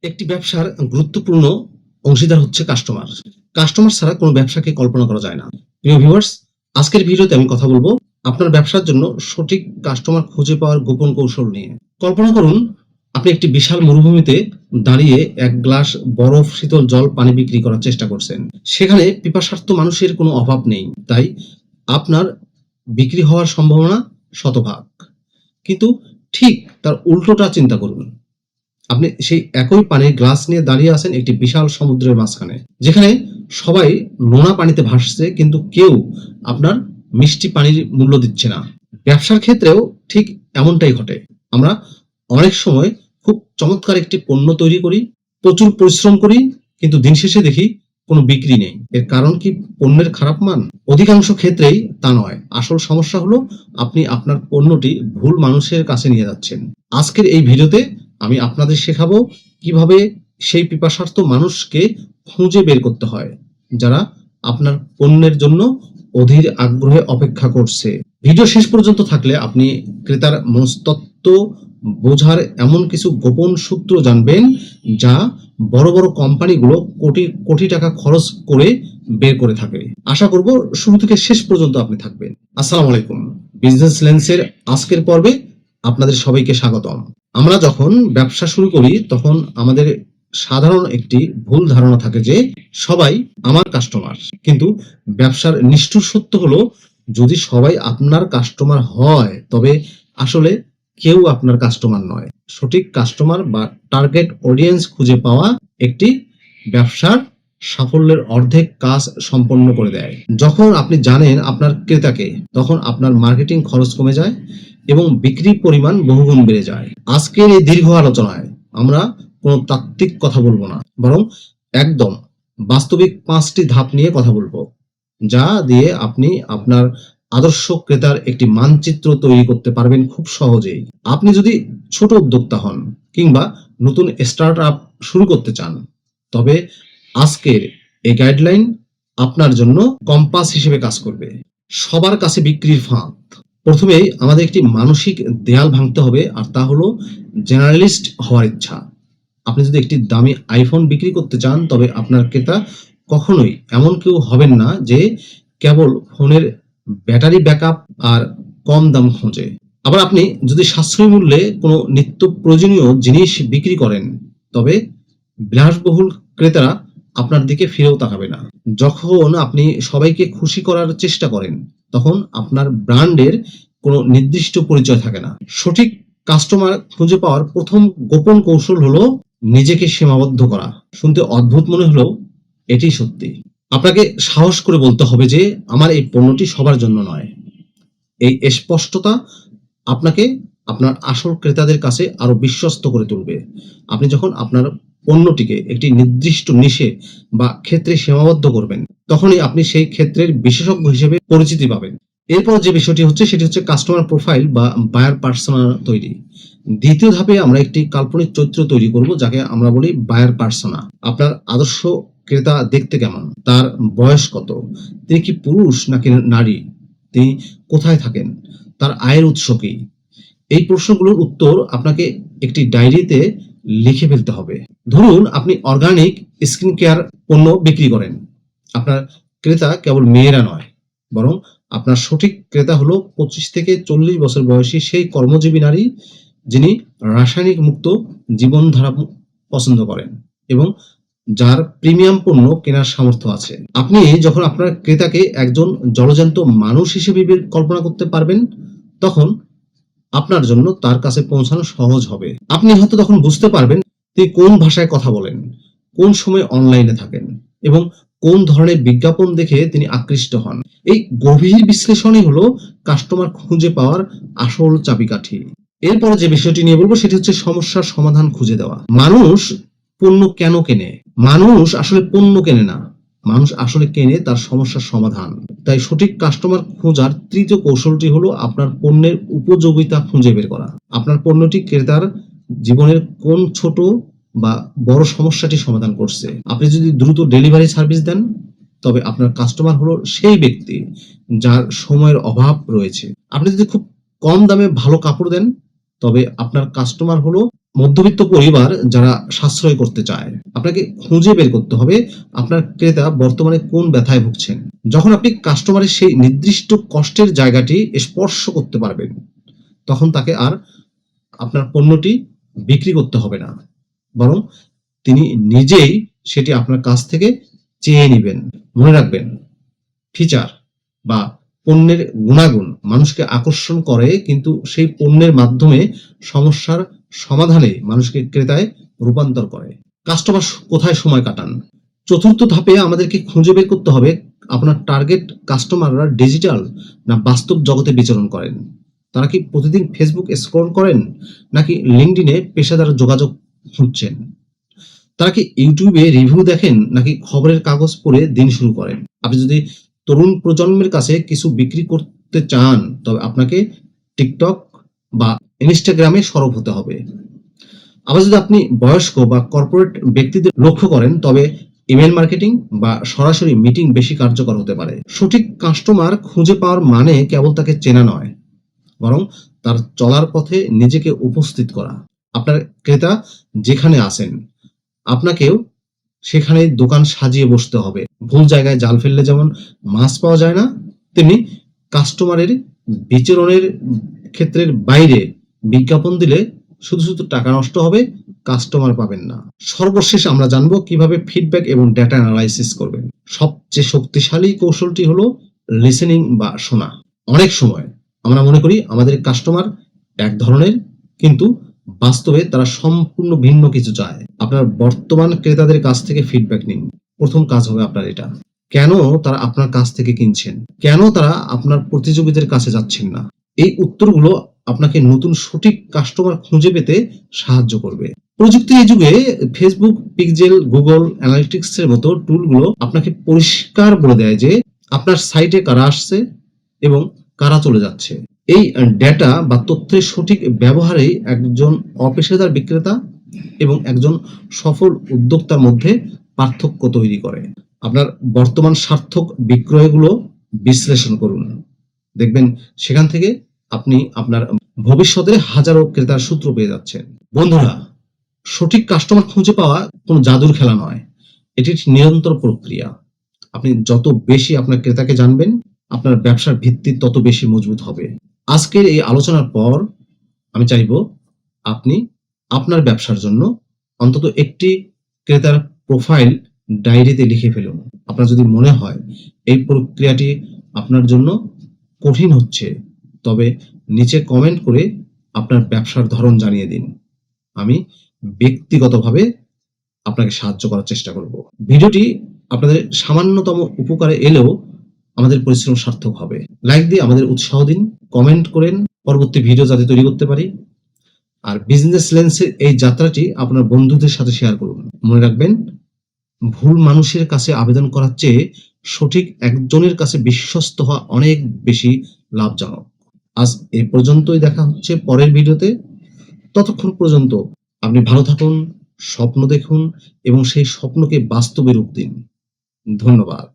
একটি ব্যবসার গুরুত্বপূর্ণ অংশীদার হচ্ছে কাস্টমার। কাস্টমার ছাড়া কোনো ব্যবসাকে কল্পনা করা যায় না। প্রিয় ভিউয়ার্স, আজকের ভিডিওতে আমি কথা বলবো আপনার ব্যবসার জন্য সঠিক কাস্টমার খুঁজে পাওয়ার গোপন কৌশল নিয়ে। কল্পনা করুন আপনি একটি বিশাল মরুভূমিতে দাঁড়িয়ে এক গ্লাস বরফ শীতল জল পানি বিক্রি করার চেষ্টা করছেন। সেখানে পিপাসার্ত মানুষের কোনো অভাব নেই, তাই আপনার বিক্রি হওয়ার সম্ভাবনা শতভাগ। কিন্তু ঠিক তার উল্টোটা চিন্তা করুন। আপনি সেই একই পানির গ্লাস নিয়ে দাঁড়িয়ে আছেন একটি বিশাল সমুদ্রের মাঝখানে, যেখানে সবাই নোনা পানিতে ভাসছে, কিন্তু কেউ আপনার মিষ্টি পানির মূল্য দিচ্ছে না। ব্যবসার ক্ষেত্রেও ঠিক এমনটাই ঘটে। আমরা অনেক সময় খুব চমৎকার একটি পণ্য তৈরি করি, প্রচুর পরিশ্রম করি, কিন্তু দিন শেষে দেখি কোনো বিক্রি নেই। এর কারণ কি পণ্যের খারাপ মান? অধিকাংশ ক্ষেত্রেই তা নয়। আসল সমস্যা হলো আপনি আপনার পণ্যটি ভুল মানুষের কাছে নিয়ে যাচ্ছেন। আজকের এই ভিডিওতে আমি আপনাদের শেখাবো কিভাবে সেই পিপাসার্ত মানুষকে খুঁজে বের করতে হয়, যারা আপনার পণ্যের জন্য অধীর আগ্রহে অপেক্ষা করছে। ভিডিও শেষ পর্যন্ত থাকলে আপনি ক্রেতার মনস্তত্ত্ব বোঝার এমন কিছু গোপন সূত্র জানবেন, যা বড় বড় কোম্পানিগুলো কোটি কোটি টাকা খরচ করে বের করে থাকে। আশা করব শুরু থেকে শেষ পর্যন্ত আপনি থাকবেন। আসসালামু আলাইকুম। বিজনেস লেন্সের আজকের পর্বে আপনাদের সবাইকে স্বাগতম। আমরা যখন ব্যবসা শুরু করি তখন আমাদের সাধারণ একটি ভুল ধারণা থাকে যে সবাই আমার কাস্টমার। কিন্তু ব্যবসার নিষ্ঠুর সত্য হলো, যদি সবাই আপনার কাস্টমার হয় তবে আসলে কেউ আপনার কাস্টমার নয়। সঠিক কাস্টমার বা টার্গেট অডিয়েন্স খুঁজে পাওয়া একটি ব্যবসার সাফল্যের অর্ধেক কাজ সম্পন্ন করে দেয়। যখন আপনি জানেন আপনার ক্রেতাকে, তখন আপনার মার্কেটিং খরচ কমে যায় এবং বিক্রির পরিমাণ বহুগুণ বেড়ে যায়। আজকের এই দীর্ঘ আলোচনায় আমরা কোনো তাত্ত্বিক কথা বলবো না, বরং একদম বাস্তবিক 5টি ধাপ নিয়ে কথা বলবো, যা দিয়ে আপনি আপনার আদর্শ ক্রেতার একটি মানচিত্র তৈরি করতে পারবেন খুব সহজেই। আপনি যদি ছোট উদ্যোক্তা হন কিংবা নতুন স্টার্ট আপ শুরু করতে চান, তবে আজকের এই গাইডলাইন আপনার জন্য কম্পাস হিসেবে কাজ করবে। সবার কাছে বিক্রির ফাঁদ। প্রথমেই আমাদের একটি মানসিক দেয়াল ভাঙতে হবে, আর তা হলো জেনারেলিস্ট হওয়ার ইচ্ছা। আপনি যদি একটি দামি আইফোন বিক্রি করতে চান, তবে আপনার ক্রেতা কখনোই এমন কেউ হবেন না যে কেবল ফোনের ব্যাটারি ব্যাকআপ আর কম দাম খোঁজে। আবার আপনি যদি সাশ্রয়ী মূল্যে কোনো নিত্য প্রয়োজনীয় জিনিস বিক্রি করেন, তবে বিলাসবহুল ক্রেতারা আপনার দিকে ফিরেও তাকাবে না। যখন আপনি সবাইকে খুশি করার চেষ্টা করেন, তখন আপনার ব্র্যান্ডের কোনো নির্দিষ্ট পরিচয় থাকে না। সঠিক কাস্টমার খুঁজে পাওয়ার প্রথম গোপন কৌশল হলো নিজেকে সীমাবদ্ধ করা। শুনতে অদ্ভুত মনে হলেও এটি সত্যি। আপনাকে সাহস করে বলতে হবে যে আমার এই পণ্যটি সবার জন্য নয়। এই স্পষ্টতা আপনাকে আপনার আসল ক্রেতাদের কাছে আরো বিশ্বস্ত করে তুলবে। আপনি যখন আপনার পণ্যটিকে একটি নির্দিষ্ট নিশে বা ক্ষেত্রে সীমাবদ্ধ করবেন, তখনই আপনি সেই ক্ষেত্রের বিশেষজ্ঞ হিসেবে পরিচিতি পাবেন। এরপর যে বিষয়টি হচ্ছে সেটি হচ্ছে কাস্টমার প্রোফাইল বা বায়ার পার্সোনা তৈরি। দ্বিতীয় ধাপে আমরা একটি কাল্পনিক চরিত্র তৈরি করব, যাকে আমরা বলি বায়ার পার্সোনা। আপনার আদর্শ ক্রেতা দেখতে কেমন? তার বয়স কত? তিনি কি পুরুষ নাকি নারী? তিনি কোথায় থাকেন? তার আয়ের উৎস কি? এই প্রশ্নগুলোর উত্তর আপনাকে একটি ডায়েরিতে লিখে ফেলতে হবে। ধরুন আপনি অর্গানিক স্কিন কেয়ার পণ্য বিক্রি করেন। আপনার ক্রেতা কেবল মেয়েরা নয়, বরং আপনার সঠিক ক্রেতা হলো 25 থেকে 40 বছর বয়সী সেই কর্মজীবী নারী, যিনি রাসায়নিক মুক্ত জীবনধারা পছন্দ করেন এবং যার প্রিমিয়াম পণ্য কেনার সামর্থ্য আছে। আপনি যখন আপনার ক্রেতাকে একজন জলজ্যান্ত মানুষ হিসেবে কল্পনা করতে পারবেন, তখন আপনার জন্য তার কাছে পৌঁছানো সহজ হবে। আপনি হয়তো তখন বুঝতে পারবেন তিনি কোন ভাষায় কথা বলেন, কোন সময় অনলাইনে থাকেন এবং কোন ধরনের বিজ্ঞাপন দেখে তিনি আকৃষ্ট হন। এই গভীর বিশ্লেষণই হলো কাস্টমার খুঁজে পাওয়ার আসল চাবিকাঠি। এরপর যে বিষয়টি নিয়ে বলবো সেটি হচ্ছে সমস্যার সমাধান খুঁজে দেওয়া। মানুষ পণ্য কেন কেনে? মানুষ আসলে পণ্য কেনে না, মানুষ আসলে কেনে তার সমস্যার সমাধান। তাই সঠিক কাস্টমার খোঁজার তৃতীয় কৌশলটি হলো আপনার পণ্যের উপযোগিতা খুঁজে বের করা। আপনার পণ্যটি ক্রেতার জীবনের কোন ছোট বা বড় সমস্যাটি সমাধান করছে। আপনি যদি দ্রুত ডেলিভারি সার্ভিস দেন, তবে আপনার কাস্টমার হলো সেই ব্যক্তি যার সময়ের অভাব রয়েছে। আপনি যদি খুব কম দামে ভালো কাপড় দেন, তবে আপনার কাস্টমার হলো মধ্যবিত্ত পরিবার যারা সাশ্রয় করতে চায়, আপনাকে খুঁজে বের করতে হবে আপনার ক্রেতা বর্তমানে কোন ব্যথায় ভুগছেন। যখন আপনি কাস্টমারের সেই নির্দিষ্ট কষ্টের জায়গাটি স্পর্শ করতে পারবেন, তখন তাকে আর আপনার পণ্যটি বিক্রি করতে হবে না, বরং তিনি নিজেই সেটি আপনার কাছ থেকে চেয়ে নেবেন। মনে রাখবেন, ফিচার বা পণ্যের গুণাগুণ মানুষকে আকর্ষণ করে, কিন্তু সেই পণ্যের মাধ্যমে সমস্যার সমাধানে মানুষকে ক্রেতায় রূপান্তর করে। কাস্টমার কোথায় সময় কাটান? চতুর্থ ধাপে আমাদেরকে খুঁজে বের করতে হবে আপনার টার্গেট কাস্টমাররা ডিজিটাল না বাস্তব জগতে বিচরণ করেন। তারা কি প্রতিদিন ফেসবুক স্ক্রল করেন, নাকি লিঙ্কডইনে পেশাদার যোগাযোগ খুঁজছেন? তারা কি ইউটিউবে রিভিউ দেখেন, নাকি খবরের কাগজ পড়ে দিন শুরু করেন? আপনি যদি তরুণ প্রজন্মের কাছে কিছু বিক্রি করতে চান, তবে আপনাকে টিকটক বা ইনস্টাগ্রামে সরব হতে হবে। আবার যদি আপনি বয়স্ক বা কর্পোরেট ব্যক্তিদের লক্ষ্য করেন, তবে ইমেল মার্কেটিং বা সরাসরি মিটিং বেশি কার্যকর হতে পারে। সঠিক কাস্টমার খুঁজে পাওয়ার মানে কেবল তাকে চেনা নয়, বরং তার চলার পথে নিজেকে উপস্থিত করা। আপনার ক্রেতা যেখানে আছেন, আপনাকেও সেখানে দোকান সাজিয়ে বসতে হবে। ভুল জায়গায় জাল ফেললে যেমন মাছ পাওয়া যায় না, তেমনি কাস্টমারের বিচরণের ক্ষেত্রের বাইরে বিজ্ঞাপন দিলে শুধু শুধু টাকা নষ্ট হবে, কাস্টমার পাবেন না। সর্বশেষ আমরা জানবো কিভাবে ফিডব্যাক এবং ডেটা অ্যানালাইসিস করবেন। সবচেয়ে শক্তিশালী কৌশলটি হলো লিসেনিং বা শোনা। অনেক সময় আমরা মনে করি আমাদের কাস্টমার এক ধরনের, কিন্তু বাস্তবে তারা সম্পূর্ণ ভিন্ন কিছু চায়। আপনার বর্তমান ক্রেতাদের কাছ থেকে ফিডব্যাক নিন। প্রথম কাজ হবে আপনার এটা: কেন তারা আপনার কাছ থেকে কিনছেন? কেন তারা আপনার প্রতিযোগীদের কাছে যাচ্ছেন না? এই উত্তরগুলো আপনাকে নতুন সঠিক কাস্টমার খুঁজে পেতে সাহায্য করবে। প্রযুক্তির এই যুগে ফেসবুক পিক্সেল, গুগল অ্যানালিটিক্স এর মতো টুলগুলো আপনাকে পরিষ্কার বলে দেয় যে আপনার সাইটে কারা আসছে এবং কারা চলে যাচ্ছে। এই ডেটা বা তথ্যের সঠিক ব্যবহারেই একজন অপেশাদার বিক্রেতা এবং একজন সফল উদ্যোক্তার মধ্যে পার্থক্য তৈরি করে। আপনার বর্তমান সার্থক বিক্রয়গুলো বিশ্লেষণ করুন। দেখবেন সেখান থেকে আপনি আপনার ভবিষ্যতের হাজারো ক্রেতার সূত্র পেয়ে যাচ্ছেন। বন্ধুরা, সঠিক কাস্টমার খুঁজে পাওয়া কোনো জাদুর খেলা নয়, এটি একটি নিরন্তর প্রক্রিয়া। আপনি যত বেশি আপনার ক্রেতাকে জানবেন, আপনার ব্যবসার ভিত্তি তত বেশি মজবুত হবে। আজকের এই আলোচনার পর আমি চাইব আপনি আপনার ব্যবসার জন্য অন্তত একটি ক্রেতার প্রোফাইল ডায়েরিতে লিখে ফেলুন। আপনার যদি মনে হয় এই প্রক্রিয়াটি আপনার জন্য কঠিন হচ্ছে, তবে নিচে কমেন্ট করে আপনার ব্যবসার ধরন জানিয়ে দিন। আমি ব্যক্তিগতভাবে আপনাকে সাহায্য করার চেষ্টা করব। ভিডিওটি আপনাদের সামান্যতম উপকারে এলেও আমাদের পরিশ্রম সার্থক হবে। লাইক দিয়ে আমাদের উৎসাহ দিন, কমেন্ট করেন পরবর্তী ভিডিও যাতে তৈরি করতে পারি। আর বিজনেস লেন্সের এই যাত্রাটি আপনার বন্ধুদের সাথে শেয়ার করুন। মনে রাখবেন, ভুল মানুষের কাছে আবেদন করার চেয়ে সঠিক একজনের কাছে বিশ্বস্ত হওয়া অনেক বেশি লাভজনক। আজ এ পর্যন্তই, দেখা হচ্ছে পরের ভিডিওতে। ততক্ষণ পর্যন্ত আপনি ভালো থাকুন, স্বপ্ন দেখুন এবং সেই স্বপ্নকে বাস্তবে রূপ দিন। ধন্যবাদ।